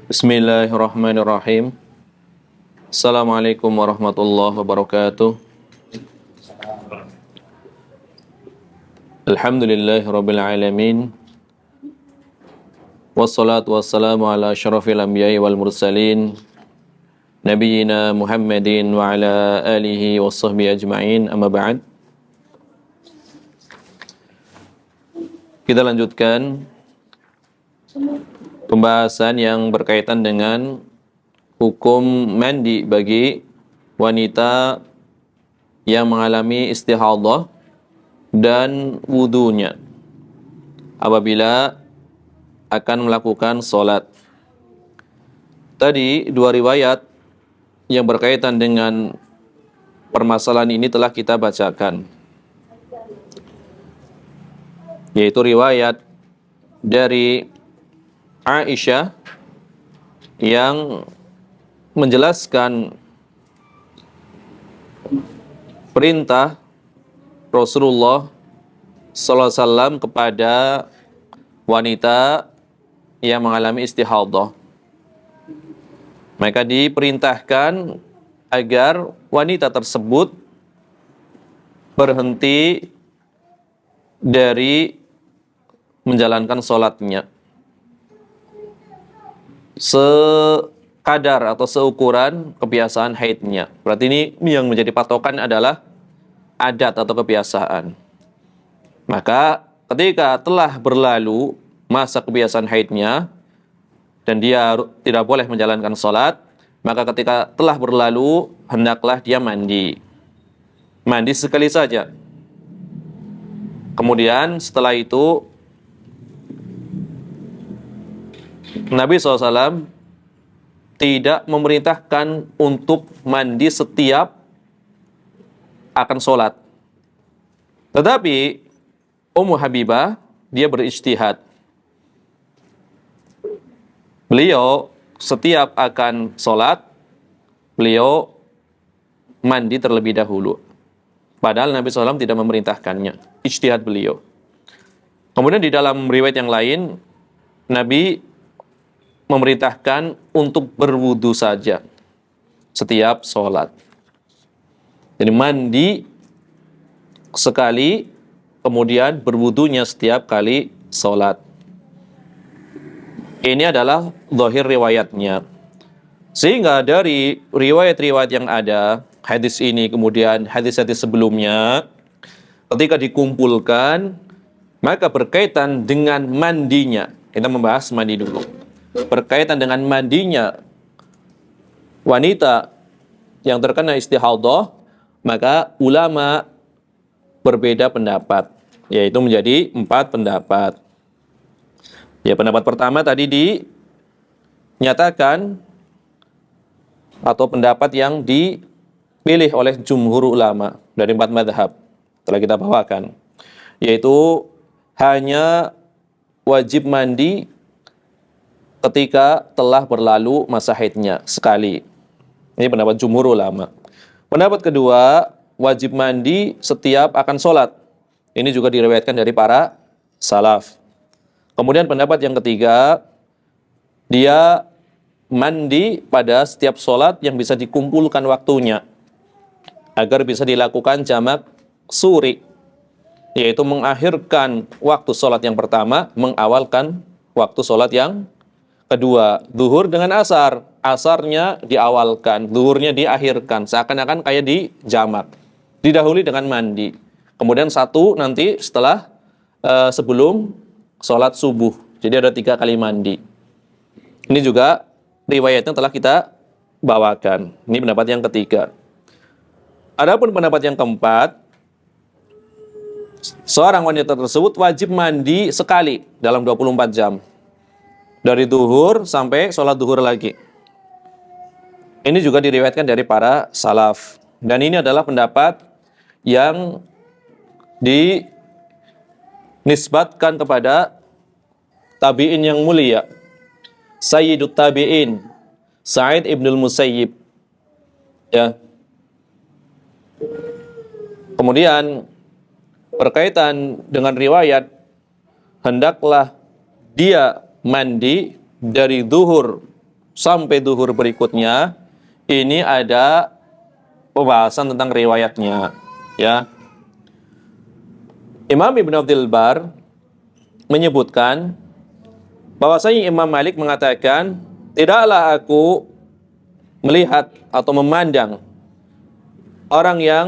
Bismillahirrahmanirrahim. Assalamualaikum warahmatullahi wabarakatuh. Alhamdulillahirabbil alamin. Wassalatu wassalamu ala asyrafil anbiya'i wal mursalin nabiyyina Muhammadin wa ala alihi washabbihi ajma'in. Amma ba'd. Kita lanjutkan pembahasan yang berkaitan dengan hukum mandi bagi wanita yang mengalami istihadah dan wudunya apabila akan melakukan sholat. Tadi dua riwayat yang berkaitan dengan permasalahan ini telah kita bacakan, yaitu riwayat dari Aisyah yang menjelaskan perintah Rasulullah sallallahu alaihi wasallam kepada wanita yang mengalami istihadah. Maka diperintahkan agar wanita tersebut berhenti dari menjalankan sholatnya sekadar atau seukuran kebiasaan haidnya. Berarti ini yang menjadi patokan adalah adat atau kebiasaan. Maka ketika telah berlalu masa kebiasaan haidnya dan dia tidak boleh menjalankan sholat, maka ketika telah berlalu hendaklah dia mandi. Mandi sekali saja. Kemudian setelah itu Nabi SAW tidak memerintahkan untuk mandi setiap akan sholat. Tetapi Ummu Habibah dia berijtihad. Beliau setiap akan sholat, beliau mandi terlebih dahulu. Padahal Nabi SAW tidak memerintahkannya. Ijtihad beliau. Kemudian di dalam riwayat yang lain, Nabi memerintahkan untuk berwudu saja setiap sholat. Jadi mandi sekali, kemudian berwudunya setiap kali sholat. Ini adalah zahir riwayatnya. Sehingga dari riwayat-riwayat yang ada, hadis ini kemudian hadis-hadis sebelumnya, ketika dikumpulkan, maka berkaitan dengan mandinya. Kita membahas mandi dulu. Berkaitan dengan mandinya wanita yang terkena istihadah, maka ulama berbeda pendapat, yaitu menjadi 4 pendapat. Ya, pendapat pertama tadi dinyatakan atau pendapat yang dipilih oleh jumhur ulama dari 4 mazhab telah kita bawakan, yaitu hanya wajib mandi ketika telah berlalu masa haidnya sekali. Ini pendapat jumhur ulama. Pendapat kedua, wajib mandi setiap akan sholat. Ini juga diriwayatkan dari para salaf. Kemudian pendapat yang ketiga, dia mandi pada setiap sholat yang bisa dikumpulkan waktunya, agar bisa dilakukan jamak suri, yaitu mengakhirkan waktu sholat yang pertama, mengawalkan waktu sholat yang kedua. Zuhur dengan asar, asarnya diawalkan, zuhurnya diakhirkan, seakan-akan kayak di jamak. Didahului dengan mandi. Kemudian satu nanti setelah sebelum sholat subuh. Jadi ada 3 kali mandi. Ini juga riwayatnya telah kita bawakan. Ini pendapat yang ketiga. Adapun pendapat yang keempat, seorang wanita tersebut wajib mandi sekali dalam 24 jam. Dari duhur sampai sholat duhur lagi. Ini juga diriwayatkan dari para salaf. Dan ini adalah pendapat yang dinisbatkan kepada tabi'in yang mulia, Sayyidut Tabi'in, Sa'id ibnul Musayyib. Ya. Kemudian berkaitan dengan riwayat, hendaklah dia mandi dari zuhur sampai zuhur berikutnya, ini ada pembahasan tentang riwayatnya, ya. Imam Ibn Abdul Bar menyebutkan bahwasanya Imam Malik mengatakan, tidaklah aku melihat atau memandang orang yang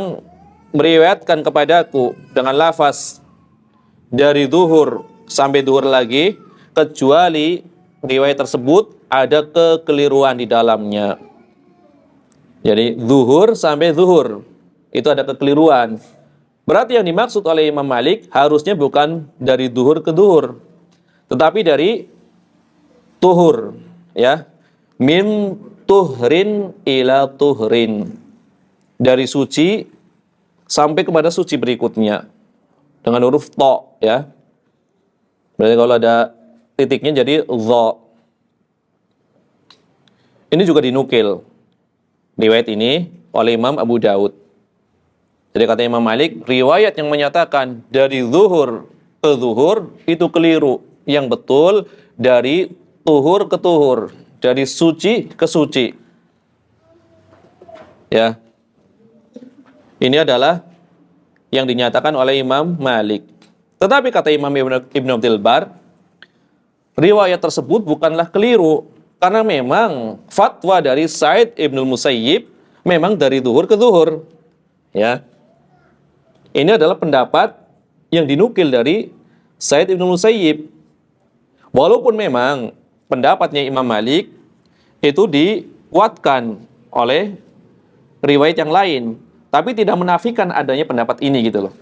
meriwayatkan kepadaku dengan lafaz dari zuhur sampai zuhur lagi, kecuali riwayat tersebut ada kekeliruan di dalamnya. Jadi zuhur sampai zuhur itu ada kekeliruan. Berarti yang dimaksud oleh Imam Malik harusnya bukan dari zuhur ke zuhur, tetapi dari tuhur, ya. Min tuhrin ila tuhrin. Dari suci sampai kepada suci berikutnya. Dengan huruf to, ya. Berarti kalau ada titiknya jadi dha. Ini juga dinukil riwayat ini oleh Imam Abu Daud. Jadi kata Imam Malik, riwayat yang menyatakan dari zuhur ke zuhur itu keliru. Yang betul dari tuhur ke tuhur, dari suci ke suci. Ya. Ini adalah yang dinyatakan oleh Imam Malik. Tetapi kata Imam Ibn Abdul Bar, riwayat tersebut bukanlah keliru, karena memang fatwa dari Sa'id Ibnul Musayyib memang dari zuhur ke zuhur. Ya. Ini adalah pendapat yang dinukil dari Sa'id Ibnul Musayyib. Walaupun memang pendapatnya Imam Malik itu dikuatkan oleh riwayat yang lain, tapi tidak menafikan adanya pendapat ini gitu loh.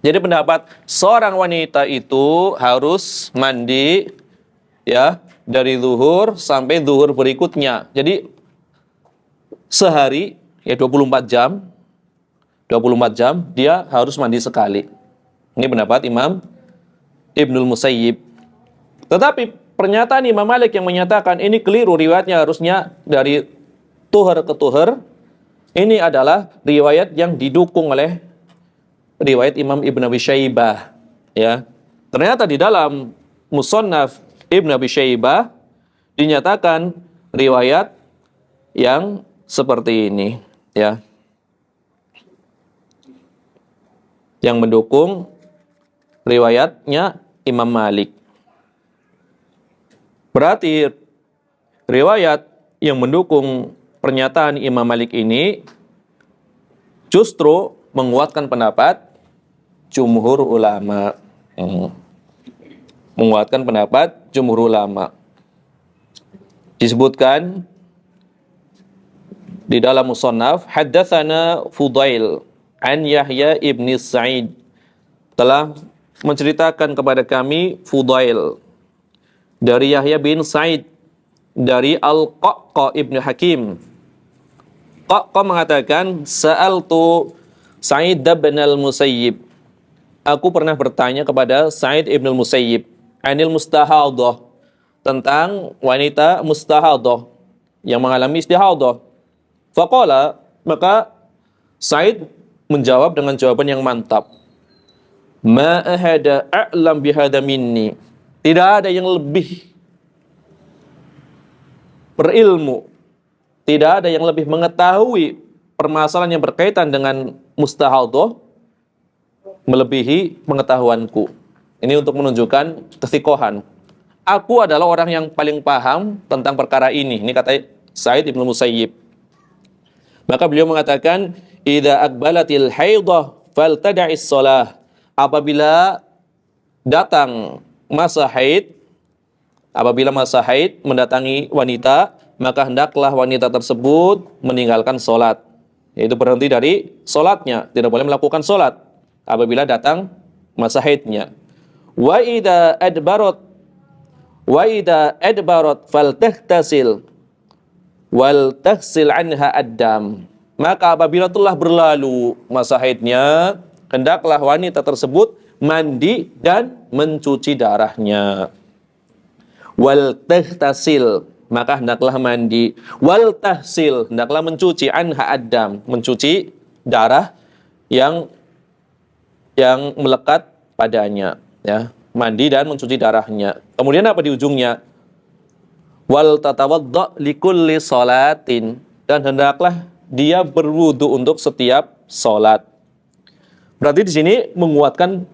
Jadi pendapat seorang wanita itu harus mandi, ya, dari zuhur sampai zuhur berikutnya. Jadi sehari ya 24 jam dia harus mandi sekali. Ini pendapat Imam Ibnul Musayyib. Tetapi pernyataan Imam Malik yang menyatakan ini keliru, riwayatnya harusnya dari tuhur ke tuhur, ini adalah riwayat yang didukung oleh riwayat Imam Ibn Abi Syaibah, ya. Ternyata di dalam Musannaf Ibn Abi Syaibah dinyatakan riwayat yang seperti ini, ya. Yang mendukung riwayatnya Imam Malik. Berarti riwayat yang mendukung pernyataan Imam Malik ini justru menguatkan pendapat jumhur ulama. Menguatkan pendapat jumhur ulama. Disebutkan di dalam Musannaf, haddatsana Fudail an Yahya ibni Sa'id, telah menceritakan kepada kami Fudail dari Yahya bin Sa'id dari Al-Qaqqa ibn Hakim. Qaqqa mengatakan, Sa'altu Sa'id bin al-Musayyib. Aku pernah bertanya kepada Sa'id ibn al-Musayyib anil mustahadah, tentang wanita mustahadah yang mengalami istihadah. Faqala, maka Sa'id menjawab dengan jawaban yang mantap. Ma ahada a'lam bihada minni. Tidak ada yang lebih berilmu, tidak ada yang lebih mengetahui permasalahan yang berkaitan dengan mustahadah melebihi pengetahuanku. Ini untuk menunjukkan kesikohan. Aku adalah orang yang paling paham tentang perkara ini. Ini kata Sa'id ibn Musayyib. Maka beliau mengatakan, idza aqbalatil haidah faltada'is shalah. Apabila datang masa haid, apabila masa haid mendatangi wanita, maka hendaklah wanita tersebut meninggalkan sholat, yaitu berhenti dari sholatnya, tidak boleh melakukan sholat apabila datang masa haidnya. Wa idza adbarat faltahtasil wal taghsil anha ad-dam. Maka apabila telah berlalu masa haidnya, hendaklah wanita tersebut mandi dan mencuci darahnya. Wal tahtasil, maka hendaklah mandi. Wal tahsil, hendaklah mencuci anha ad-dam, mencuci darah yang melekat padanya, ya. mandi dan mencuci darahnya. Kemudian apa di ujungnya? Wal tatawadda likulli salatin, dan hendaklah dia berwudu untuk setiap salat. Berarti di sini menguatkan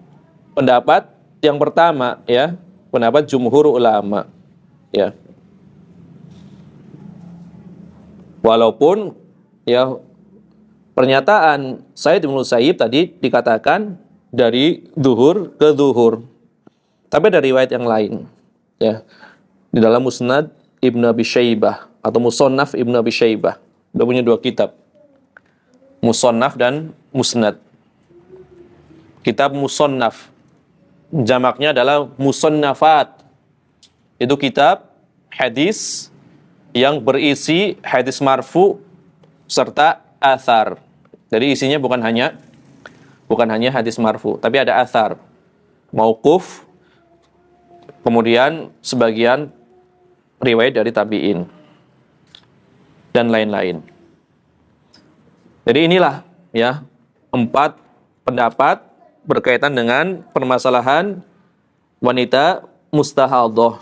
pendapat yang pertama, ya, pendapat jumhur ulama, ya. Walaupun ya pernyataan Said bin Musayyib tadi dikatakan dari zuhur ke zuhur, tapi ada riwayat yang lain, ya, di dalam Musnad Ibnu Abi Syaibah atau Musannaf Ibnu Abi Syaibah. Dia punya dua kitab, Musannaf dan Musnad. Kitab Musannaf jamaknya adalah Musannafat. Itu kitab hadis yang berisi hadis marfu serta athar. Jadi isinya bukan hanya hadis marfu, tapi ada athar, mauquf, kemudian sebagian riwayat dari tabi'in dan lain-lain. Jadi inilah, ya, 4 pendapat berkaitan dengan permasalahan wanita mustahadhah.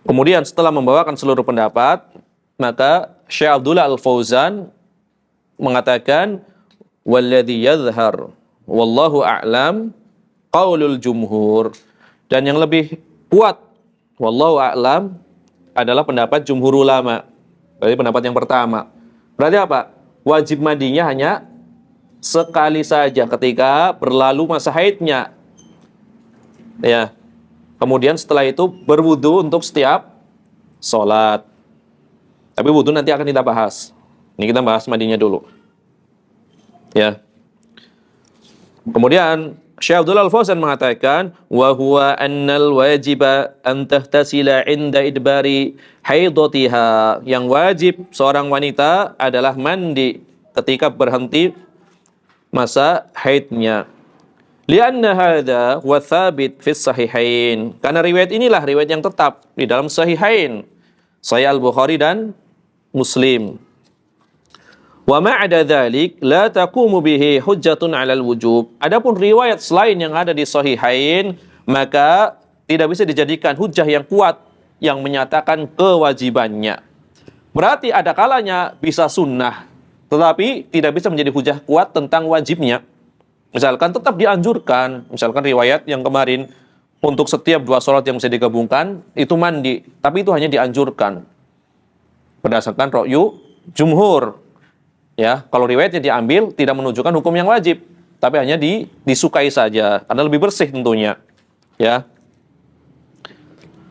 Kemudian setelah membawakan seluruh pendapat, maka Syekh Abdullah Al-Fauzan mengatakan walladzi yadhhar wallahu a'lam qaulul jumhur, dan yang lebih kuat wallahu a'lam adalah pendapat jumhur ulama. Berarti pendapat yang pertama. Berarti apa? Wajib mandinya hanya sekali saja ketika berlalu masa haidnya. Ya. Kemudian setelah itu berwudu untuk setiap sholat. Tapi wudu nanti akan kita bahas. Ini kita bahas mandinya dulu. Ya. Kemudian Syekh Abdullah Al-Fauzan mengatakan wa huwa annal wajiba an tahtasila 'inda idbari haidatiha. Yang wajib seorang wanita adalah mandi ketika berhenti masa haidnya. Lianna hadza wa thabit fi sahihain. Karena riwayat inilah riwayat yang tetap di dalam sahihain, Sahih Al-Bukhari dan Muslim. Wa ma'ada dzalik la taqumu bihi hujjatun 'alal wujub. Adapun riwayat selain yang ada di sahihain, maka tidak bisa dijadikan hujjah yang kuat yang menyatakan kewajibannya. Berarti ada kalanya bisa sunnah, tetapi tidak bisa menjadi hujjah kuat tentang wajibnya. Misalkan tetap dianjurkan, misalkan riwayat yang kemarin untuk setiap 2 sholat yang bisa digabungkan itu mandi, tapi itu hanya dianjurkan berdasarkan ra'yu jumhur. Ya, kalau riwayatnya diambil tidak menunjukkan hukum yang wajib, tapi hanya disukai saja, karena lebih bersih tentunya. Ya,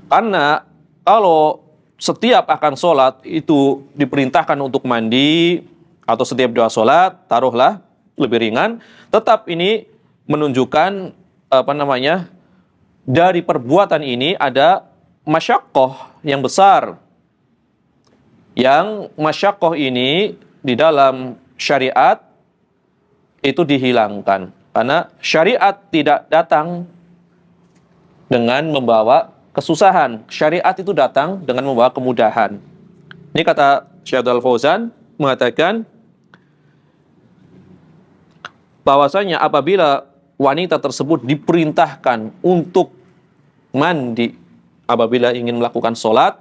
karena kalau setiap akan sholat itu diperintahkan untuk mandi, atau setiap 2 sholat, taruhlah lebih ringan, tetap ini menunjukkan dari perbuatan ini ada masyaqqah yang besar. Yang masyaqqah ini di dalam syariat itu dihilangkan, karena syariat tidak datang dengan membawa kesusahan. Syariat itu datang dengan membawa kemudahan. Ini kata Syekh Abdul Fauzan mengatakan bahwasanya apabila wanita tersebut diperintahkan untuk mandi apabila ingin melakukan sholat,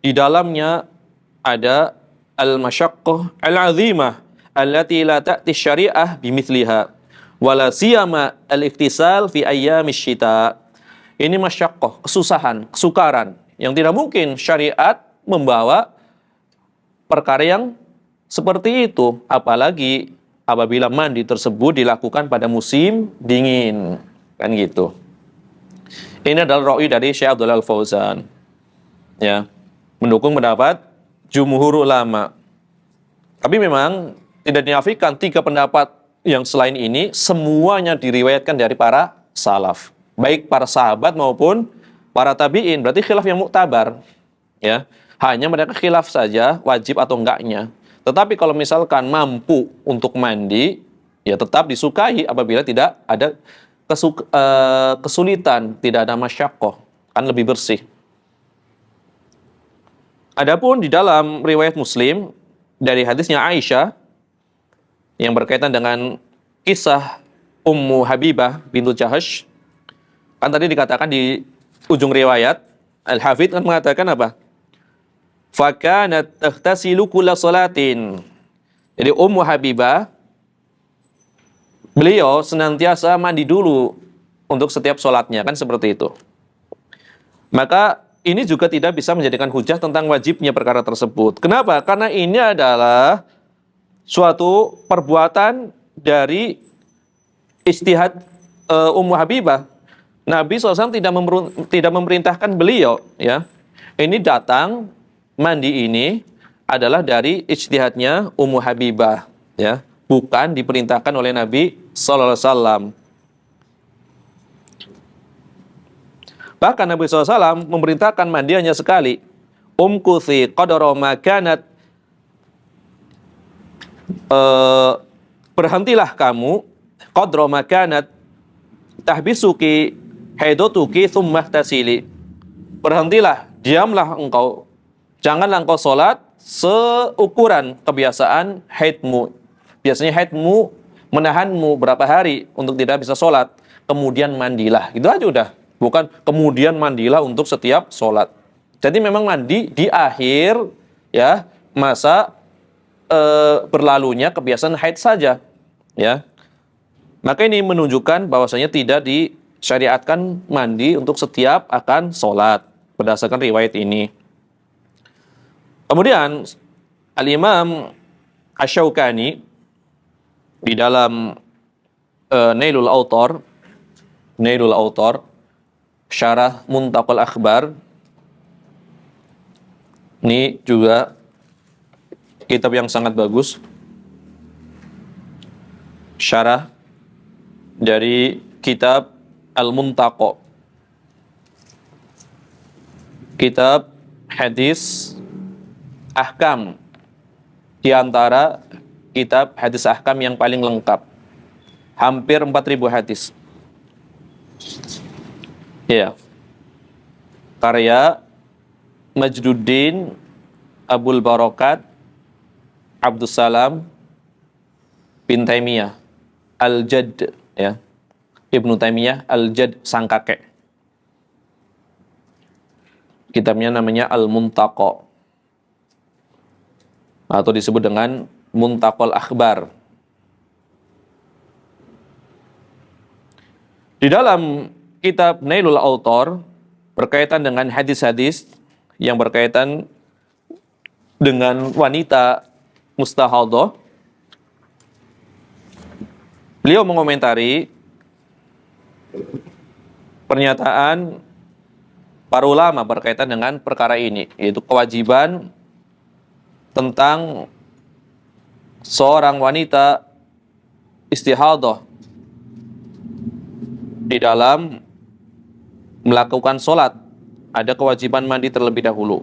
di dalamnya ada al-masyaqqah al-'azimah allati la ta'ti syariah bimithliha wala siyama al-iktisal fi ayyamis syita. Ini masyaqqah, kesusahan, kesukaran yang tidak mungkin syariat membawa perkara yang seperti itu, apalagi apabila mandi tersebut dilakukan pada musim dingin, kan gitu. Ini adalah ra'yu dari Syekh Abdullah Al-Fauzan, ya, mendukung pendapat jumhur ulama. Tapi memang tidak dinafikan 3 pendapat yang selain ini semuanya diriwayatkan dari para salaf, baik para sahabat maupun para tabi'in. Berarti khilaf yang muktabar, ya. Hanya mereka khilaf saja wajib atau enggaknya. Tetapi kalau misalkan mampu untuk mandi, ya tetap disukai apabila tidak ada kesulitan, tidak ada masyaqqah, kan lebih bersih. Adapun di dalam riwayat Muslim dari hadisnya Aisyah yang berkaitan dengan kisah Ummu Habibah bintu Jahash, Kan tadi dikatakan di ujung riwayat, Al-Hafidz kan mengatakan apa? Fakanat taghtasilu kulla salatin. Jadi Ummu Habibah, beliau senantiasa mandi dulu untuk setiap sholatnya, kan seperti itu. Maka ini juga tidak bisa menjadikan hujah tentang wajibnya perkara tersebut. Kenapa? Karena ini adalah suatu perbuatan dari ijtihad Ummu Habibah. Nabi SAW tidak memerintahkan beliau, ya. Ini datang mandi ini adalah dari ijtihadnya Ummu Habibah, ya, bukan diperintahkan oleh Nabi SAW. Bahkan Nabi SAW memerintahkan mandi hanya sekali. Umkuthi qadara ma kanat, berhentilah kamu qadra ma kanat tahbisuki haidotuki thumma tasili. Berhentilah, diamlah engkau. Janganlah engkau sholat seukuran kebiasaan haidmu. Biasanya haidmu menahanmu berapa hari untuk tidak bisa sholat. Kemudian mandilah. Gitu aja udah. Bukan kemudian mandilah untuk setiap sholat. Jadi memang mandi di akhir ya masa berlalunya kebiasaan haid saja. Ya. Maka ini menunjukkan bahwasanya tidak disyariatkan mandi untuk setiap akan sholat. Berdasarkan riwayat ini. Kemudian Al-Imam Asy-Syaukani di dalam Nailul Autar Syarah Muntaqal Akhbar, ini juga kitab yang sangat bagus, syarah dari kitab Al-Muntaqa, kitab hadis ahkam, di antara kitab hadis ahkam yang paling lengkap, hampir 4.000 hadis. Ya, karya Majduddin Abul Barakat Abdus Salam bin Taimiyah Al-Jadd, ya, Ibnu Taimiyah Al-Jadd sang kakek. Kitabnya namanya Al-Muntaqa atau disebut dengan Muntaqal Akhbar. Di dalam kitab Nailul Autar berkaitan dengan hadis-hadis yang berkaitan dengan wanita mustahadah, beliau mengomentari pernyataan para ulama berkaitan dengan perkara ini, yaitu kewajiban tentang seorang wanita istihadah di dalam melakukan sholat, ada kewajiban mandi terlebih dahulu.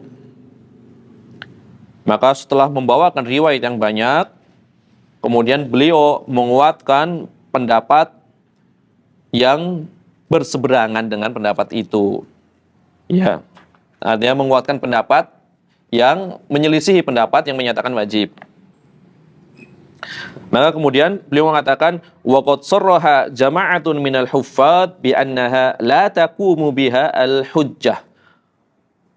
Maka setelah membawakan riwayat yang banyak, kemudian beliau menguatkan pendapat yang berseberangan dengan pendapat itu. Ya, artinya menguatkan pendapat yang menyelisihi pendapat yang menyatakan wajib. Maka kemudian beliau mengatakan wa qad sarraha jama'atun minal huffaz bi annaha la taqumu biha al-hujjah.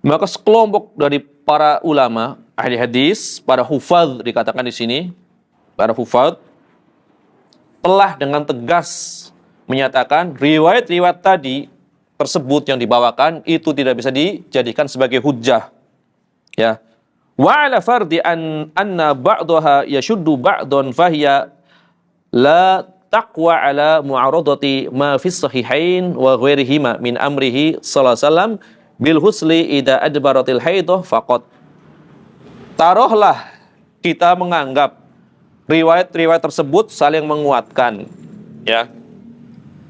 Maka sekelompok dari para ulama ahli hadis, para hufaz dikatakan di sini, para hufaz telah dengan tegas menyatakan riwayat-riwayat tadi tersebut yang dibawakan itu tidak bisa dijadikan sebagai hujjah. Ya. Wa ala fardi anna ba'daha yashuddu ba'dan fahiya la taqwa ala mu'aradati ma fis sahihain wa ghairihima min amrihi sallallahu alaihi wasallam bil husli idza adbaratil haidah faqat. Taruhlah kita menganggap riwayat-riwayat tersebut saling menguatkan, ya.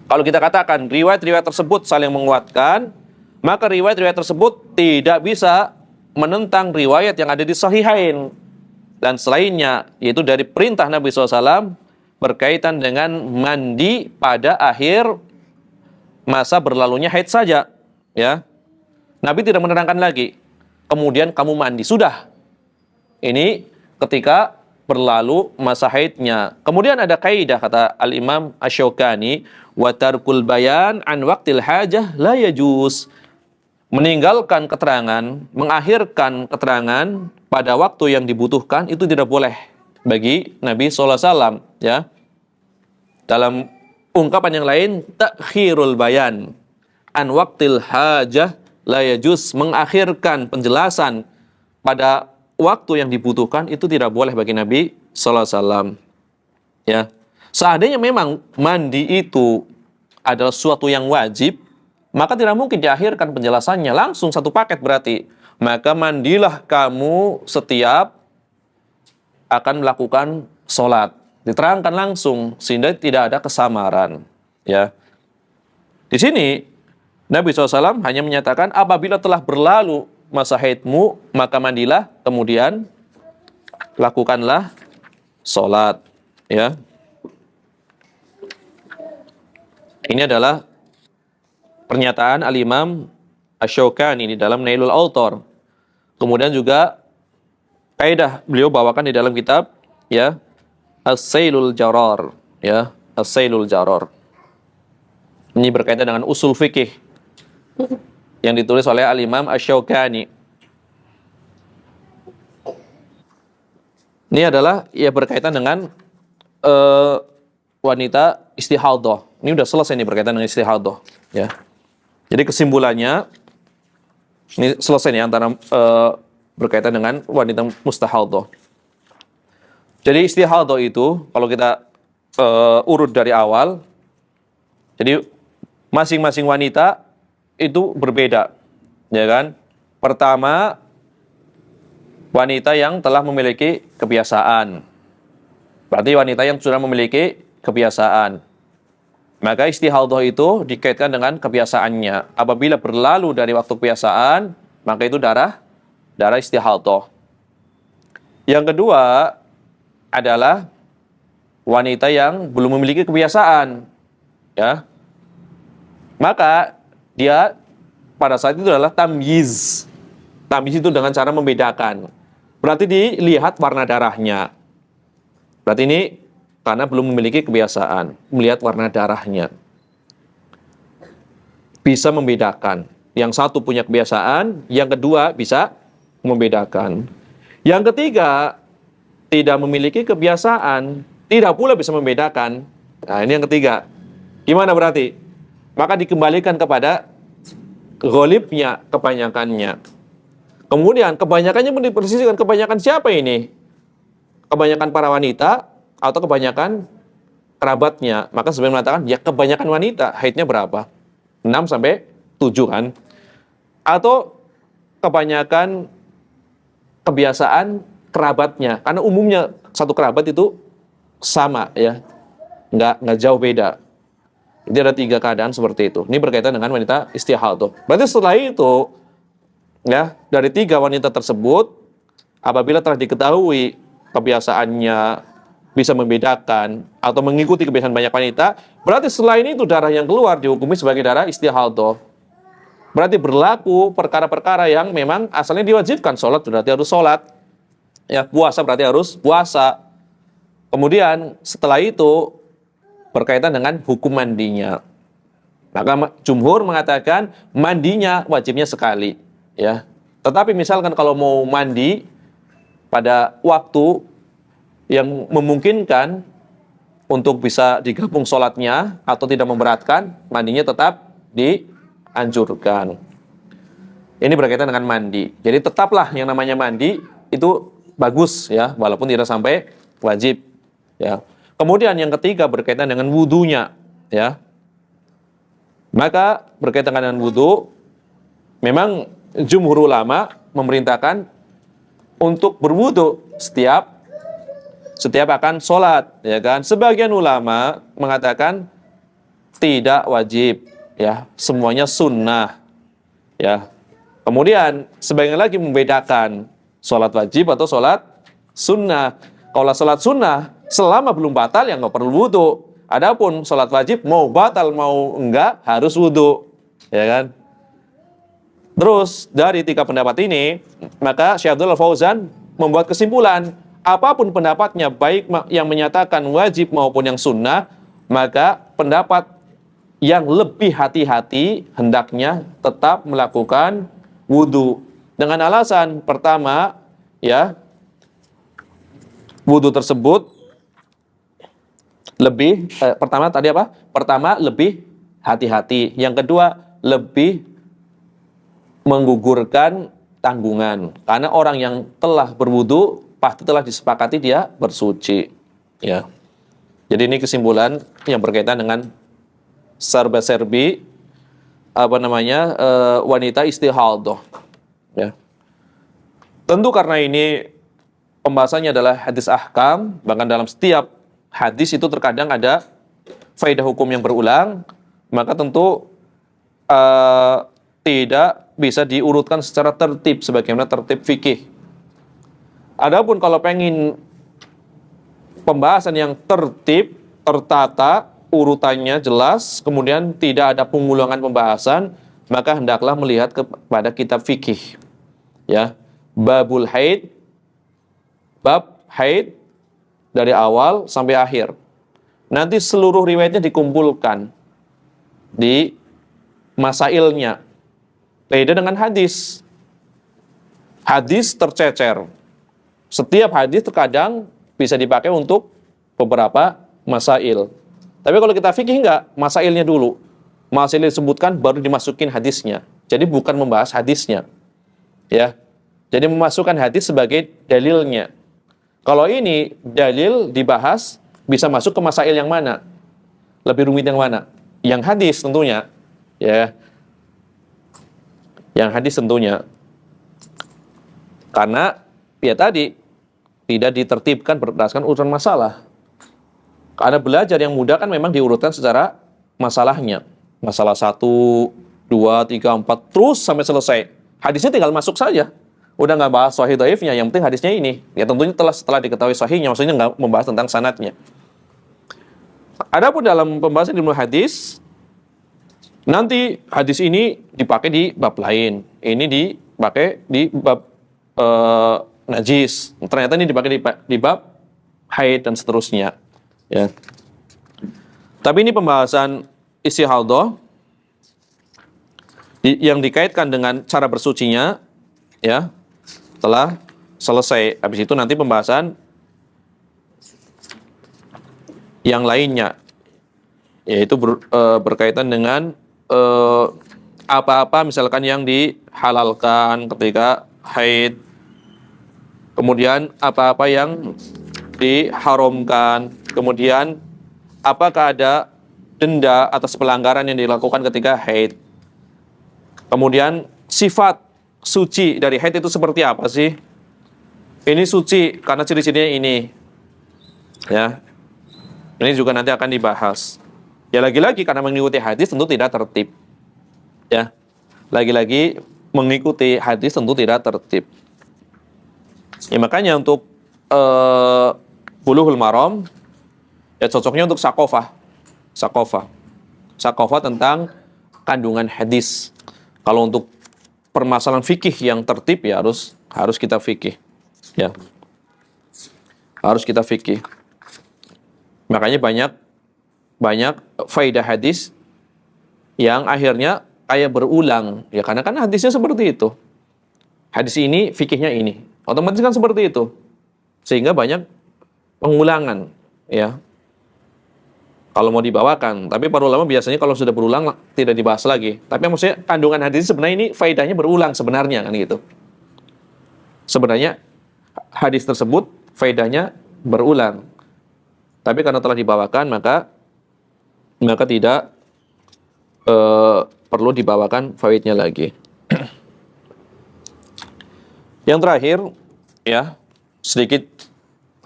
Kalau kita katakan riwayat-riwayat tersebut saling menguatkan, maka riwayat-riwayat tersebut tidak bisa menentang riwayat yang ada di Sahihain dan selainnya, yaitu dari perintah Nabi SAW berkaitan dengan mandi pada akhir masa berlalunya haid saja, ya. Nabi tidak menerangkan lagi, kemudian kamu mandi, sudah. Ini ketika berlalu masa haidnya. Kemudian ada kaidah kata Al-Imam Asy-Syaukani, wa tarkul bayan an waqtil hajah la yajuz. Meninggalkan keterangan, mengakhirkan keterangan pada waktu yang dibutuhkan itu tidak boleh bagi Nabi sallallahu alaihi wasallam, ya. Dalam ungkapan yang lain, takhirul bayan an waqtil hajah la yajuz, mengakhirkan penjelasan pada waktu yang dibutuhkan itu tidak boleh bagi Nabi sallallahu alaihi wasallam. Ya. Seandainya memang mandi itu adalah sesuatu yang wajib, maka tidak mungkin diakhirkan penjelasannya, langsung satu paket berarti. Maka mandilah kamu setiap akan melakukan sholat. Diterangkan langsung sehingga tidak ada kesamaran. Ya. Di sini Nabi SAW hanya menyatakan apabila telah berlalu masa haidmu, maka mandilah, kemudian lakukanlah sholat. Ya. Ini adalah pernyataan Al-Imam Asy-Syaukani di dalam Nailul Autar. Kemudian juga kaidah beliau bawakan di dalam kitab, ya, As-Sailul Jarar, ya, As-Sailul Jarar. Ini berkaitan dengan usul fikih yang ditulis oleh Al-Imam Asy-Syaukani. Ini adalah ya berkaitan dengan wanita istihadhah. Ini udah selesai nih berkaitan dengan istihadhah, ya. Jadi kesimpulannya ini selesai nih antara berkaitan dengan wanita mustahadhah. Jadi istihadhah itu kalau kita urut dari awal, jadi masing-masing wanita itu berbeda, ya kan? Pertama, wanita yang telah memiliki kebiasaan. Berarti wanita yang sudah memiliki kebiasaan. Maka istihadhah itu dikaitkan dengan kebiasaannya. Apabila berlalu dari waktu kebiasaan, maka itu darah istihadhah. Yang kedua adalah wanita yang belum memiliki kebiasaan, ya. Maka dia pada saat itu adalah tamyiz. Tamyiz itu dengan cara membedakan. Berarti dilihat warna darahnya. Berarti ini karena belum memiliki kebiasaan melihat warna darahnya. Bisa membedakan. Yang satu punya kebiasaan, yang kedua bisa membedakan. Yang ketiga tidak memiliki kebiasaan, tidak pula bisa membedakan. Nah, ini yang ketiga. Gimana berarti? Maka dikembalikan kepada ghalibnya, kebanyakannya. Kemudian kebanyakannya dipersisikan, kebanyakan siapa ini? Kebanyakan para wanita atau kebanyakan kerabatnya? Maka sebenarnya mengatakan ya kebanyakan wanita, haidnya berapa? 6 sampai 7 kan? Atau kebanyakan kebiasaan kerabatnya, karena umumnya satu kerabat itu sama, ya, nggak jauh beda. Jadi ada 3 keadaan seperti itu. Ini berkaitan dengan wanita istihadhah. Berarti setelah itu, ya, dari 3 wanita tersebut, apabila telah diketahui kebiasaannya bisa membedakan atau mengikuti kebiasaan banyak wanita, berarti selain itu darah yang keluar dihukumi sebagai darah istihadhah. Berarti berlaku perkara-perkara yang memang asalnya diwajibkan. Sholat berarti harus sholat, ya, puasa berarti harus puasa. Kemudian setelah itu berkaitan dengan hukum mandinya. Maka jumhur mengatakan mandinya wajibnya sekali, ya. Tetapi misalkan kalau mau mandi pada waktu yang memungkinkan untuk bisa digabung sholatnya atau tidak memberatkan, mandinya tetap dianjurkan. Ini berkaitan dengan mandi. Jadi tetaplah yang namanya mandi itu bagus, ya, walaupun tidak sampai wajib, ya. Kemudian yang ketiga berkaitan dengan wudunya, ya. Maka berkaitan dengan wudu, memang jumhur ulama memerintahkan untuk berwudu setiap akan sholat, ya kan. Sebagian ulama mengatakan tidak wajib, ya, semuanya sunnah, ya. Kemudian sebagian lagi membedakan sholat wajib atau sholat sunnah. Kalau sholat sunnah selama belum batal ya nggak perlu wudu. Adapun sholat wajib mau batal mau enggak harus wudu, ya kan. Terus dari 3 pendapat ini maka Syekh Abdul Fauzan membuat kesimpulan apapun pendapatnya, baik yang menyatakan wajib maupun yang sunnah, maka pendapat yang lebih hati-hati hendaknya tetap melakukan wudu. Dengan alasan pertama, ya, wudu tersebut lebih, pertama tadi apa? Pertama, lebih hati-hati. Yang kedua, lebih menggugurkan tanggungan. Karena orang yang telah berwudu pasti telah disepakati dia bersuci. Ya. Jadi ini kesimpulan yang berkaitan dengan serba-serbi wanita istihadah. Ya. Tentu karena ini pembahasannya adalah hadis ahkam, bahkan dalam setiap hadis itu terkadang ada faedah hukum yang berulang, maka tentu tidak bisa diurutkan secara tertib sebagaimana tertib fikih. Adapun kalau pengen pembahasan yang tertib, tertata, urutannya jelas, kemudian tidak ada pengulangan pembahasan, maka hendaklah melihat kepada kitab fikih. Ya, babul haid, bab haid dari awal sampai akhir. Nanti seluruh riwayatnya dikumpulkan di masailnya. Beda dengan hadis. Hadis tercecer. Setiap hadis terkadang bisa dipakai untuk beberapa masail. Tapi kalau kita fikih enggak, masailnya dulu. Masail disebutkan baru dimasukin hadisnya. Jadi bukan membahas hadisnya. Ya. Jadi memasukkan hadis sebagai dalilnya. Kalau ini dalil dibahas bisa masuk ke masail yang mana? Lebih rumit yang mana? Yang hadis tentunya. Ya. Yang hadis tentunya. Karena ya tadi tidak ditertibkan berdasarkan urutan masalah. Karena belajar yang mudah kan memang diurutkan secara masalahnya. Masalah 1, 2, 3, 4 terus sampai selesai. Hadisnya tinggal masuk saja. Udah nggak bahas sahih dhaifnya, yang penting hadisnya ini. Ya tentunya setelah diketahui sahihnya, maksudnya nggak membahas tentang sanadnya. Adapun dalam pembahasan ilmu hadis, nanti hadis ini dipakai di bab lain. Ini dipakai di bab najis. Ternyata ini dipakai di bab haid dan seterusnya. Ya. Tapi ini pembahasan istihadah yang dikaitkan dengan cara bersucinya, ya. Setelah selesai, habis itu nanti pembahasan yang lainnya, yaitu berkaitan dengan apa-apa misalkan yang dihalalkan ketika haid, kemudian apa-apa yang diharamkan, kemudian apakah ada denda atas pelanggaran yang dilakukan ketika haid, kemudian sifat suci dari haid itu seperti apa sih? Ini suci karena ciri-cirinya ini. Ya. Ini juga nanti akan dibahas. Ya lagi-lagi karena mengikuti hadis tentu tidak tertib. Ya. Lagi-lagi mengikuti hadis tentu tidak tertib. Ya makanya untuk Bulughul Maram ya cocoknya untuk sakofah. Sakofah tentang kandungan hadis. Kalau untuk permasalahan fikih yang tertib ya harus kita fikih. Ya. Harus kita fikih. Makanya banyak faedah hadis yang akhirnya kayak berulang. Ya karena kan hadisnya seperti itu. Hadis ini fikihnya ini. Otomatis kan seperti itu. Sehingga banyak pengulangan, ya. Kalau mau dibawakan, tapi para ulama biasanya kalau sudah berulang tidak dibahas lagi. Tapi maksudnya kandungan hadis sebenarnya ini faedahnya berulang sebenarnya kan gitu. Sebenarnya hadis tersebut faedahnya berulang. Tapi karena telah dibawakan maka tidak perlu dibawakan faedahnya lagi. Yang terakhir ya, sedikit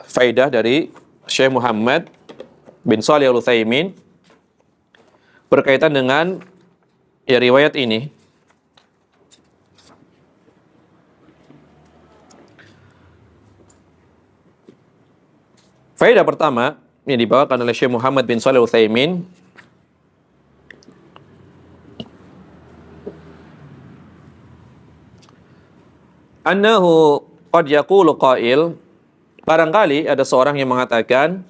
faedah dari Syekh Muhammad bin Shalih Al-Utsaimin berkaitan dengan ya riwayat ini. Faedah pertama yang dibawakan oleh Syekh Muhammad bin Shalih Al-Utsaimin, annahu qad yaqulu qail, barangkali ada seorang yang mengatakan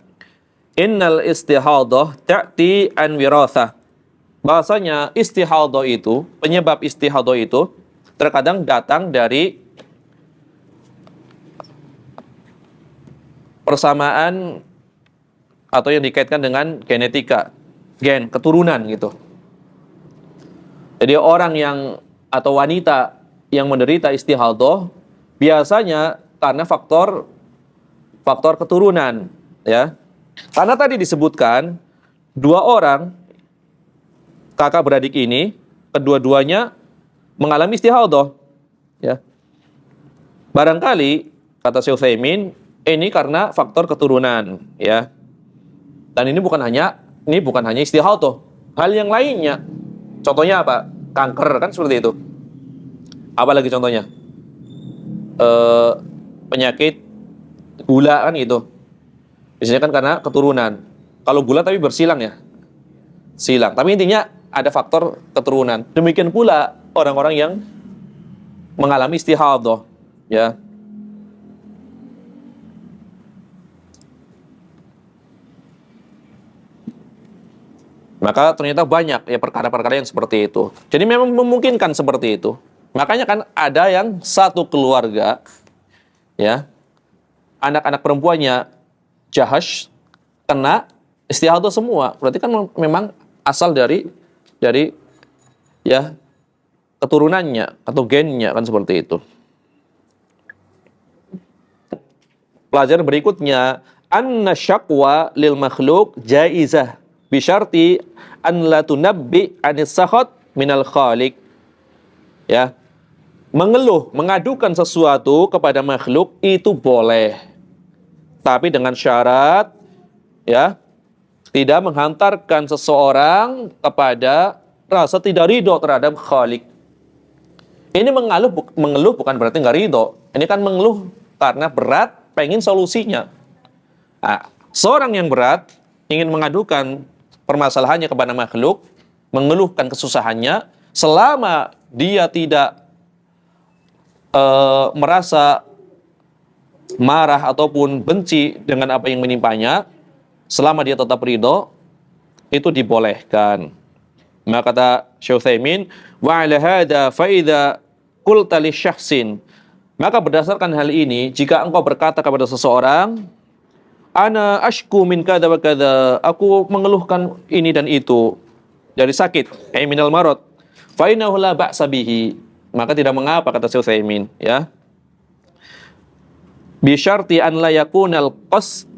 innal istihadah ta'ti an wirathah. Bahasanya istihadah itu, penyebab istihadah itu terkadang datang dari persamaan atau yang dikaitkan dengan genetika, gen, keturunan gitu. Jadi orang yang atau wanita yang menderita istihadah biasanya karena faktor keturunan, ya. Karena tadi disebutkan dua orang kakak beradik ini kedua-duanya mengalami istihadah, ya. Barangkali kata Syekh Utsaimin ini karena faktor keturunan, ya. Dan ini bukan hanya istihadah, hal yang lainnya. Contohnya apa? Kanker kan seperti itu. Apalagi contohnya? Penyakit gula kan gitu. Biasanya kan karena keturunan. Kalau gula tapi bersilang ya. Silang. Tapi intinya ada faktor keturunan. Demikian pula orang-orang yang mengalami istihadah, ya. Maka ternyata banyak ya perkara-perkara yang seperti itu. Jadi memang memungkinkan seperti itu. Makanya kan ada yang satu keluarga, ya, anak-anak perempuannya Jahash kena istihadah semua. Berarti kan memang asal dari ya keturunannya atau gennya kan seperti itu. Pelajaran berikutnya, anna syaqwa lil makhluk jaizah bi syarti an la tunabbi anis sakhat minal khaliq. Ya. Mengeluh, mengadukan sesuatu kepada makhluk itu boleh. Tapi dengan syarat, ya, tidak menghantarkan seseorang kepada rasa tidak ridho terhadap khaliq. Ini mengeluh bukan berarti nggak ridho. Ini kan mengeluh karena berat, pengen solusinya. Nah, seorang yang berat ingin mengadukan permasalahannya kepada makhluk, mengeluhkan kesusahannya, selama dia tidak merasa marah ataupun benci dengan apa yang menimpanya, selama dia tetap ridho, itu dibolehkan. Maka kata Syekh Utsaimin, wa ala hadza fa idza qulta li syakhsin, maka berdasarkan hal ini, jika engkau berkata kepada seseorang, ana ashku min kadza wa kadza, aku mengeluhkan ini dan itu dari sakit, ay minal marad, fa innahu la ba'sa bihi, maka tidak mengapa kata Syekh Utsaimin, ya. Bi syarti an la yakunal qasd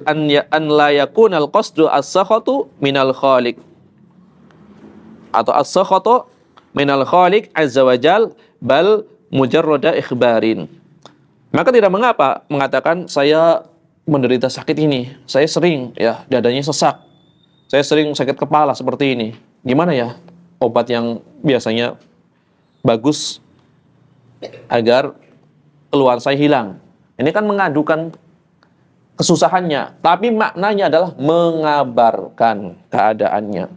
an la yakunal qasdu as-sakhatu minal khaliq, atau as-sakhatu minal khaliq azza wajal bal mujarrada ikhbarin. Maka tidak mengapa mengatakan saya menderita sakit ini, saya sering ya dadanya sesak, saya sering sakit kepala seperti ini. Gimana ya obat yang biasanya bagus agar keluhan saya hilang? Ini kan mengadukan kesusahannya, tapi maknanya adalah mengabarkan keadaannya.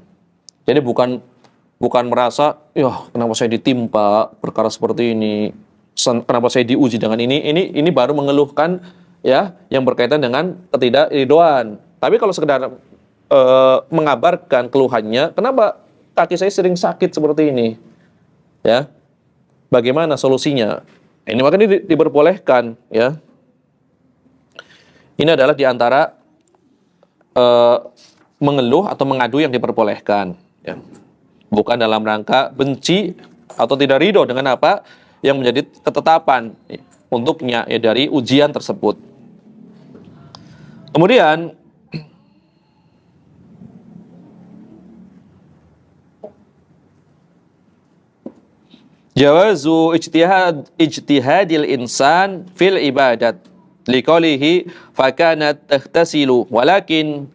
Jadi bukan merasa, ya kenapa saya ditimpa perkara seperti ini, kenapa saya diuji dengan ini baru mengeluhkan ya yang berkaitan dengan ketidakridhoan. Tapi kalau sekedar mengabarkan keluhannya, kenapa kaki saya sering sakit seperti ini, ya, bagaimana solusinya? Ini makanya diperbolehkan, ya. Ini adalah diantara mengeluh atau mengadu yang diperbolehkan, ya. Bukan dalam rangka benci atau tidak ridho dengan apa yang menjadi ketetapan untuknya ya dari ujian tersebut. Kemudian jawazu ijtihadil insan fil ibadat liqaulihi fakanat tahtasilu walakin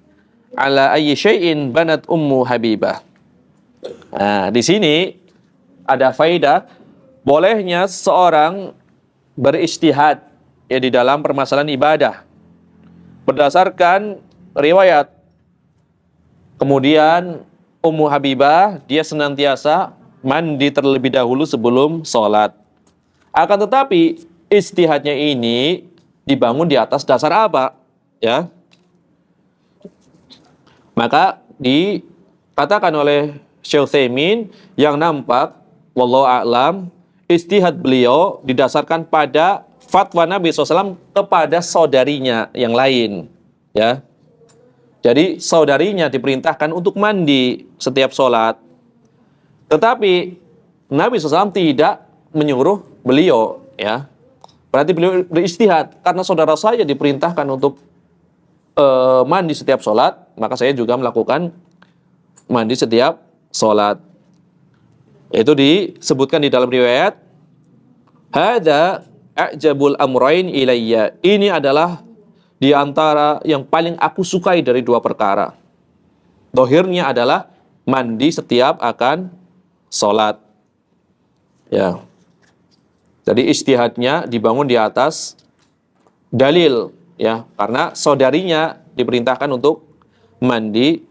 ala ayyi syai'in banat ummu Habibah. Nah, di sini ada faedah bolehnya seorang berijtihad ya di dalam permasalahan ibadah berdasarkan riwayat. Kemudian Ummu Habibah dia senantiasa mandi terlebih dahulu sebelum sholat. Akan tetapi ijtihadnya ini dibangun di atas dasar apa? Ya. Maka dikatakan oleh Syekh Utsaimin yang nampak wallahu a'lam ijtihad beliau didasarkan pada fatwa Nabi SAW kepada saudarinya yang lain, ya. Jadi saudarinya diperintahkan untuk mandi setiap sholat. Tetapi Nabi SAW tidak menyuruh beliau, ya. Berarti beliau berijtihad karena saudara saya diperintahkan untuk mandi setiap sholat, maka saya juga melakukan mandi setiap sholat. Itu disebutkan di dalam riwayat, hadza a'jabul amrain ilayya. Ini adalah di antara yang paling aku sukai dari dua perkara. Dohirnya adalah mandi setiap akan sholat. Ya. Jadi ijtihadnya dibangun di atas dalil, ya, karena saudarinya diperintahkan untuk mandi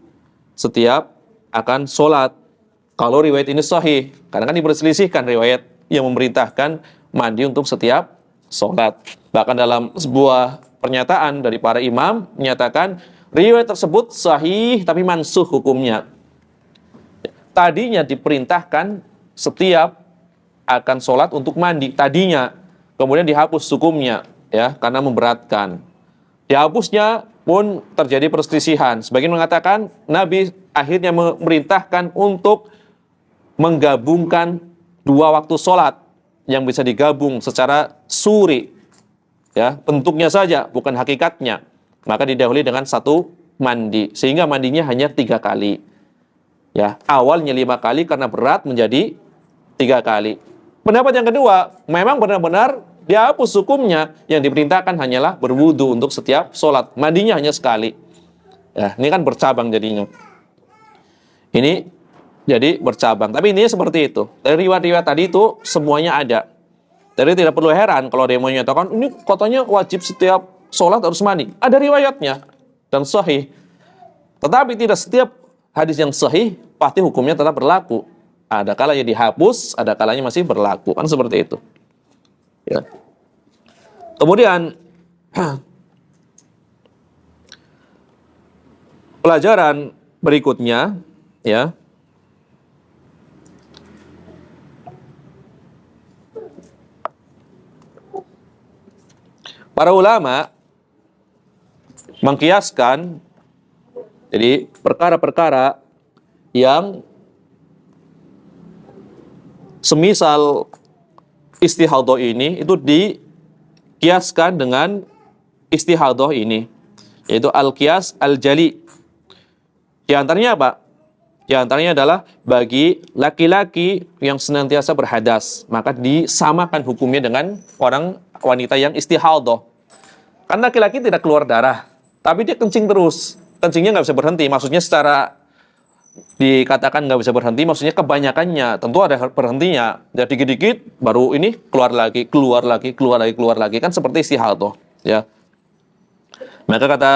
setiap akan sholat. Kalau riwayat ini sahih, karena kan diperselisihkan riwayat yang memerintahkan mandi untuk setiap sholat. Bahkan dalam sebuah pernyataan dari para imam menyatakan riwayat tersebut sahih tapi mansuh hukumnya. Tadinya diperintahkan setiap akan sholat untuk mandi tadinya, kemudian dihapus hukumnya, ya, karena memberatkan. Dihapusnya pun terjadi perselisihan. Sebagian mengatakan Nabi akhirnya memerintahkan untuk menggabungkan dua waktu sholat yang bisa digabung secara suri, ya, bentuknya saja bukan hakikatnya. Maka didahului dengan satu mandi, sehingga mandinya hanya 3 kali, ya. Awalnya 5 kali karena berat menjadi 3 kali. Pendapat yang kedua, memang benar-benar dihapus hukumnya, yang diperintahkan hanyalah berwudu untuk setiap sholat. Mandinya hanya sekali. Ya, ini kan bercabang jadinya. Ini jadi bercabang. Tapi ini seperti itu. Dari riwayat-riwayat tadi itu semuanya ada. Jadi tidak perlu heran kalau dia menyatakan, ini katanya wajib setiap sholat harus mandi. Ada riwayatnya dan sahih. Tetapi tidak setiap hadis yang sahih pasti hukumnya tetap berlaku. Ada kalanya dihapus, ada kalanya masih berlaku. Kan seperti itu. Ya. Kemudian pelajaran berikutnya, ya. Para ulama mengkiaskan jadi perkara-perkara yang semisal istihadhah ini itu dikiaskan dengan istihadhah ini, yaitu al-qiyas al-jali. Di antaranya apa? Di antaranya adalah bagi laki-laki yang senantiasa berhadas, maka disamakan hukumnya dengan orang wanita yang istihadhah. Karena laki-laki tidak keluar darah, tapi dia kencing terus. Kencingnya nggak bisa berhenti, maksudnya secara dikatakan nggak bisa berhenti, maksudnya kebanyakannya tentu ada berhentinya. Jadi dikit-dikit baru ini keluar lagi, keluar lagi, keluar lagi, keluar lagi, kan seperti istihadhah, ya. Maka kata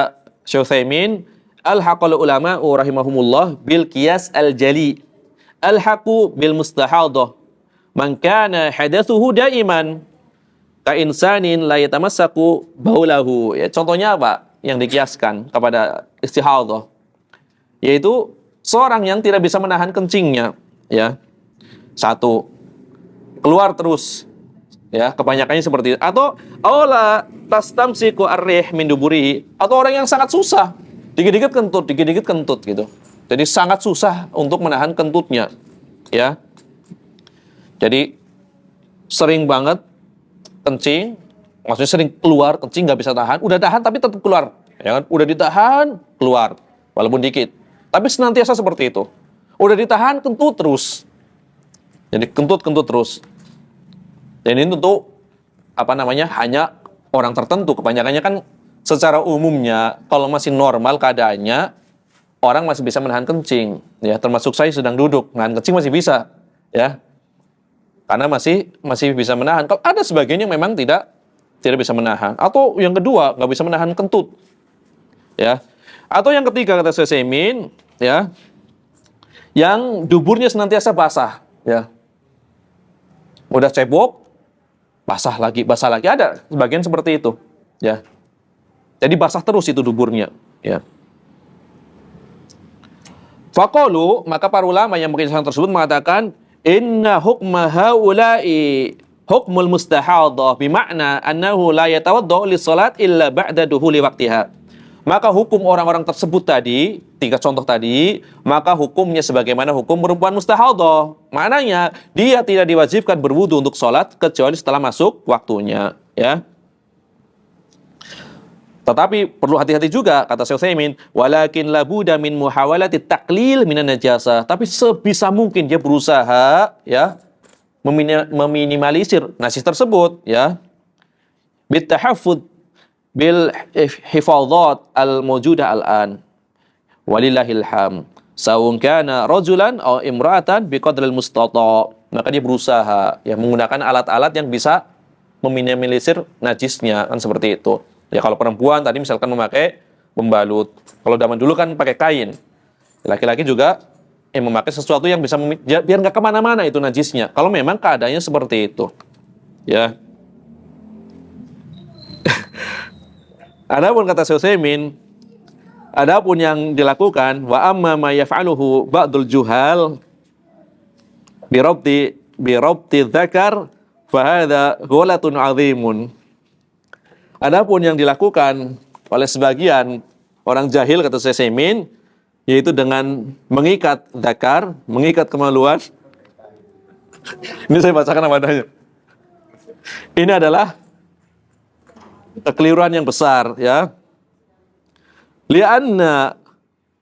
Syekh Utsaimin, al-haqal ulama rahimahumullah bil qiyas al-jali, al-haqu bil mustahadhah man kana hadatsuhu daiman ka insanin la yatamassaku baulahu. Ya, contohnya apa yang dikiaskan kepada istihadhah? Yaitu seorang yang tidak bisa menahan kencingnya, ya. Satu, keluar terus, ya, kebanyakannya seperti itu. Atau aula tastamsiku ar-rih min duburihi, atau orang yang sangat susah, dikit-dikit kentut gitu. Jadi sangat susah untuk menahan kentutnya, ya. Jadi sering banget kencing, maksudnya sering keluar kencing nggak bisa tahan, udah tahan tapi tetap keluar, ya kan? Udah ditahan keluar walaupun dikit. Tapi senantiasa seperti itu. Udah ditahan, kentut terus. Jadi kentut terus. Dan ini tentu hanya orang tertentu. Kebanyakannya kan secara umumnya kalau masih normal keadaannya, orang masih bisa menahan kencing. Ya, termasuk saya sedang duduk, menahan kencing masih bisa, ya. Karena masih bisa menahan. Kalau ada sebagian yang memang tidak bisa menahan. Atau yang kedua, nggak bisa menahan kentut. Ya. Atau yang ketiga kata Syekh Utsaimin, ya, yang duburnya senantiasa basah, ya. Udah cebok, basah lagi, ada sebagian seperti itu. Ya. Jadi basah terus itu duburnya, ya. Faqalu, maka para ulama yang berkisah tersebut mengatakan inna hukma haula'i hukmul mustahadah bima'na annahu la yatawaddau lis salat illa ba'da duhuli waqtiha. Maka hukum orang-orang tersebut tadi, 3 contoh tadi, maka hukumnya sebagaimana hukum perempuan mustahadah. Maknanya dia tidak diwajibkan berwudu untuk salat kecuali setelah masuk waktunya, ya. Tetapi perlu hati-hati juga, kata Syekh Utsaimin, walakin labuda min muhawalati taqlil minan najasah. Tapi sebisa mungkin dia berusaha, ya, meminimalisir najis tersebut, ya. Bitahaffud bil hifadhat al mawjudah al-an. Walillahil ham. Sawun kana rajulan aw imra'atan biqadril mustata'. Maka dia berusaha, ya, menggunakan alat-alat yang bisa meminimalisir najisnya, kan seperti itu. Ya kalau perempuan tadi misalkan memakai pembalut. Kalau zaman dulu kan pakai kain. Laki-laki juga memakai sesuatu yang bisa biar nggak kemana-mana itu najisnya. Kalau memang keadaannya seperti itu, ya. Adapun kata Syekh Utsaimin, adapun yang dilakukan wa amma ma yaf'aluhu ba'dul juhal bi rabti dzakar fa hadza ghalatun 'azimun. Adapun yang dilakukan oleh sebagian orang jahil, kata Syekh Utsaimin, yaitu dengan mengikat dzakar, mengikat kemaluan. Ini saya bacakan apa adanya. Ini adalah kekeliruan yang besar, ya. Li'anna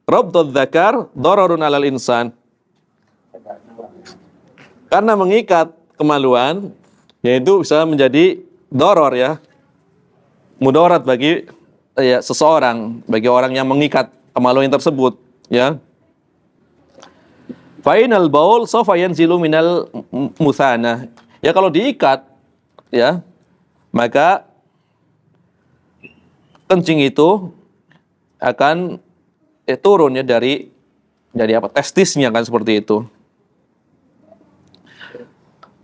rabtadz dzakar dararun 'alal insan. Karena mengikat kemaluan yaitu bisa menjadi doror, ya, mudarat bagi, ya, seseorang, bagi orang yang mengikat kemaluan tersebut, ya. Fainal baul sawfa yanzilu minal muthana. Ya kalau diikat, ya, maka kencing itu akan turun, ya, dari apa? Testisnya, kan seperti itu.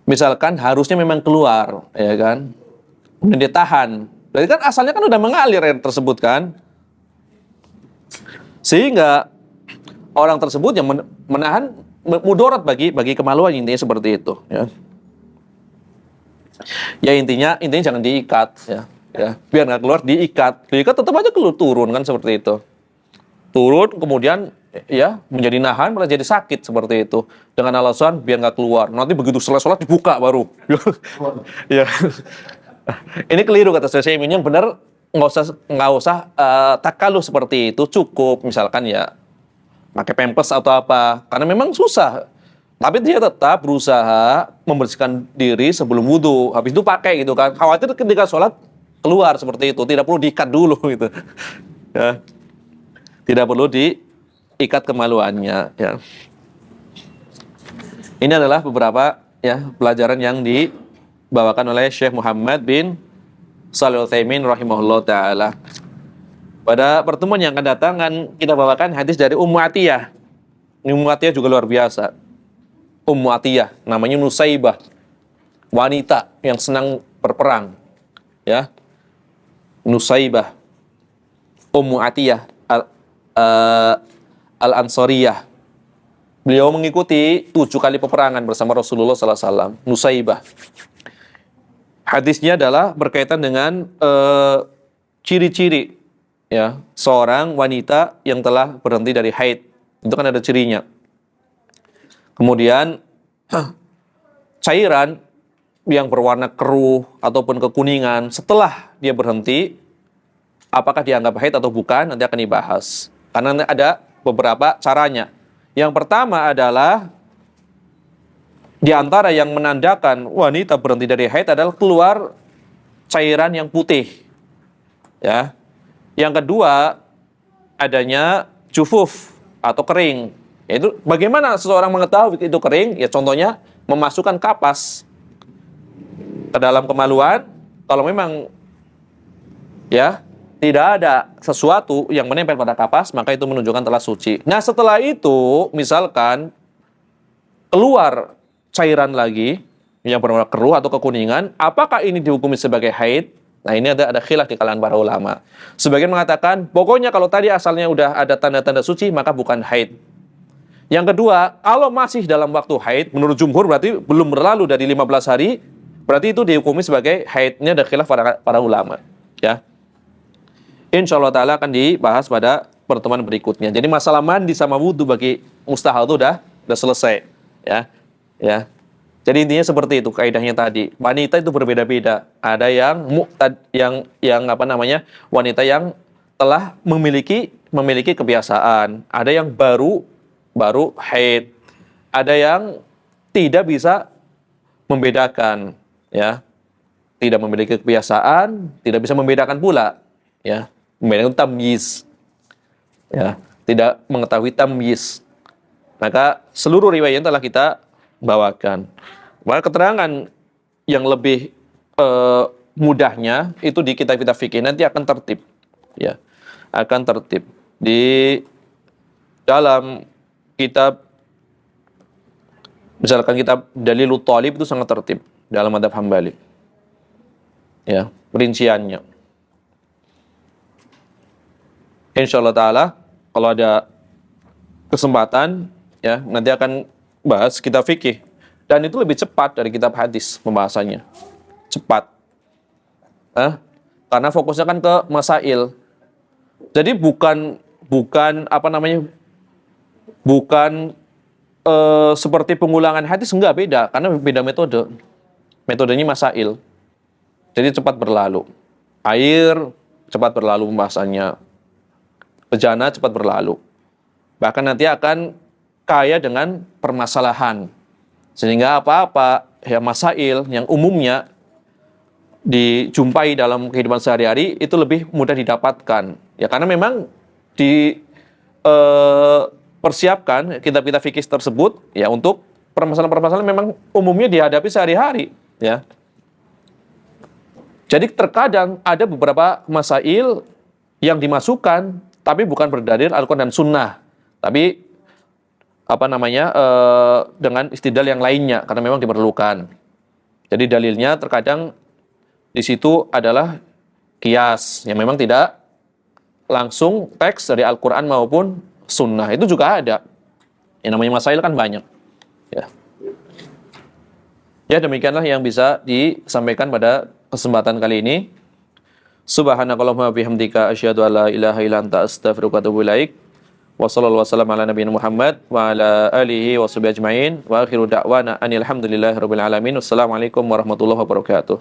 Misalkan harusnya memang keluar, ya kan? Kemudian dia tahan. Berarti kan asalnya kan udah mengalir air tersebut, kan? Sehingga orang tersebut yang menahan mudarat bagi kemaluan, intinya seperti itu, ya. Ya intinya jangan diikat, ya. Ya, biar nggak keluar, diikat tetap aja keluar, turun, kan seperti itu. Turun kemudian, ya, menjadi nahan malah jadi sakit seperti itu dengan alasan biar nggak keluar. Nanti begitu selesai sholat dibuka baru. Ya. Ini keliru, kata Syekh Utsaimin. Yang benar nggak usah takaluh seperti itu. Cukup misalkan, ya, pakai pampers atau apa, karena memang susah. Tapi dia tetap berusaha membersihkan diri sebelum wudu. Habis itu pakai, gitu kan. Khawatir ketika sholat keluar seperti itu. Tidak perlu diikat dulu, gitu. Ya. Tidak perlu diikat kemaluannya, ya. Ini adalah beberapa, ya, pelajaran yang dibawakan oleh Syekh Muhammad bin Shalih Al-Utsaimin rahimahullah ta'ala. Pada pertemuan yang akan datang kita bawakan hadis dari Ummu Atiyah. Ummu Atiyah juga luar biasa. Ummu Atiyah, namanya Nusaibah, wanita yang senang berperang, ya. Nusaibah Ummu Atiyah Al-Ansariyah. Beliau mengikuti 7 kali peperangan bersama Rasulullah SAW. Nusaibah. Hadisnya adalah berkaitan dengan ciri-ciri, ya, seorang wanita yang telah berhenti dari haid. Itu kan ada cirinya. Kemudian cairan yang berwarna keruh ataupun kekuningan setelah dia berhenti, apakah dianggap haid atau bukan, nanti akan dibahas. Karena ada beberapa caranya. Yang pertama adalah di antara yang menandakan wanita berhenti dari haid adalah keluar cairan yang putih, ya. Yang kedua adanya jufuf atau kering. Yaitu bagaimana seseorang mengetahui itu kering? Ya contohnya memasukkan kapas ke dalam kemaluan. Kalau memang, ya, tidak ada sesuatu yang menempel pada kapas, maka itu menunjukkan telah suci. Nah, setelah itu, misalkan keluar cairan lagi yang berwarna keruh atau kekuningan, apakah ini dihukumi sebagai haid? Nah, ini ada khilaf di kalangan para ulama. Sebagian mengatakan, pokoknya kalau tadi asalnya udah ada tanda-tanda suci, maka bukan haid. Yang kedua, kalau masih dalam waktu haid, menurut jumhur berarti belum berlalu dari 15 hari, berarti itu dihukumi sebagai haid. Ini ada khilaf para ulama. Ya. Insya Allah Ta'ala akan dibahas pada pertemuan berikutnya. Jadi masalah mandi sama wudhu bagi mustahal itu udah selesai. Ya. Ya. Jadi intinya seperti itu kaidahnya tadi. Wanita itu berbeda-beda. Ada yang muqtad, yang apa namanya? Wanita yang telah memiliki kebiasaan. Ada yang baru haid. Ada yang tidak bisa membedakan, ya. Tidak memiliki kebiasaan, tidak bisa membedakan pula, ya. Membedakan tamyiz. Ya, tidak mengetahui tamyiz. Maka seluruh riwayat yang telah kita bawakan. Maka keterangan yang lebih mudahnya itu di kitab-kitab fikih nanti akan tertib, ya, akan tertib di dalam kitab, misalkan kitab Dalilul Thalib itu sangat tertib dalam mazhab Hambali, ya, perinciannya. Insyaallah Taala kalau ada kesempatan, ya, nanti akan bahas kitab fikih. Dan itu lebih cepat dari kitab hadis pembahasannya. Cepat. Karena fokusnya kan ke masail. Jadi bukan apa namanya? Bukan seperti pengulangan hadis, enggak, beda. Karena beda metode. Metodenya masail. Jadi cepat berlalu. Air cepat berlalu pembahasannya. Bejana cepat berlalu. Bahkan nanti akan kaya dengan permasalahan. Sehingga apa-apa ya masail yang umumnya dijumpai dalam kehidupan sehari-hari itu lebih mudah didapatkan. Ya karena memang persiapkan kitab-kitab fikih tersebut ya untuk permasalahan-permasalahan memang umumnya dihadapi sehari-hari, ya. Jadi terkadang ada beberapa masail yang dimasukkan tapi bukan berdalil Al-Quran dan Sunnah, tapi apa namanya dengan istidlal yang lainnya karena memang diperlukan. Jadi dalilnya terkadang di situ adalah qiyas yang memang tidak langsung teks dari Al-Quran maupun Sunnah. Itu juga ada. Yang namanya masail kan banyak. Ya. Ya, demikianlah yang bisa disampaikan pada kesempatan kali ini. Subhanakallahumma bihamdika asyhadu an la ilaha illa anta astaghfiruka wa atubu ilaik. Wa sallallahu wasallam ala nabiyina Muhammad wa ala alihi wa sahbihi ajmain wa akhiru da'wana anil hamdulillahi rabbil alamin. Wassalamualaikum warahmatullahi wabarakatuh.